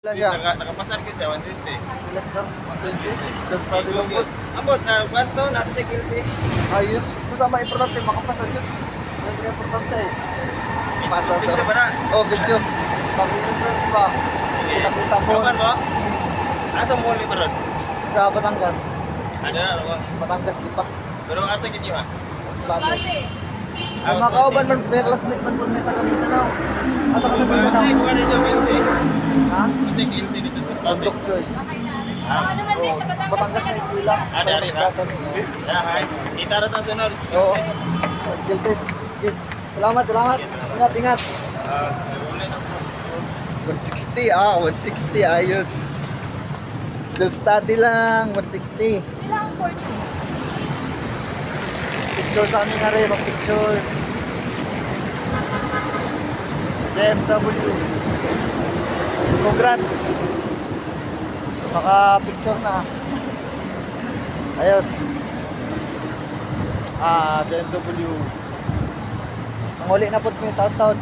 Wala siya. Nakapasar ko siya, 120. Pilas ka? 120? Jobs natin lang po. Ambot, kwanto, natin sa kilsi. Ayos. Masama importante, makapasa dyan. Yan ang importante eh. Pasa to. Video ba na? Oh, video. Pag-influence ba? Kita-kita mo. Kapan mo? Asa mo ulit ron? Sa Batangas. Ano na, ano? Batangas di pa. Pero asa ganyan ha? Spate. Ang mga kauban man, may classmate man po may taga-Mindanao. Asa ka sa Kasi Mindanao? kung ano yung kilsi. Ha? Kasi kilsi dito sa Spate. Bundok Choy. Oh, Batangas may eskwela. Ada rin ha? Yeah, hi. Kita rin ang sunod. Oo. Sa skill test. Okay. Salamat, salamat. Ingat, ingat. Ulit na. 160, 160, ayos. Self-study lang, 160. Picture sa amin nga rin, mag-picture. BMW. Congrats. Maka-picture na. Ayos. BMW. Ang uli na po may taon-taon.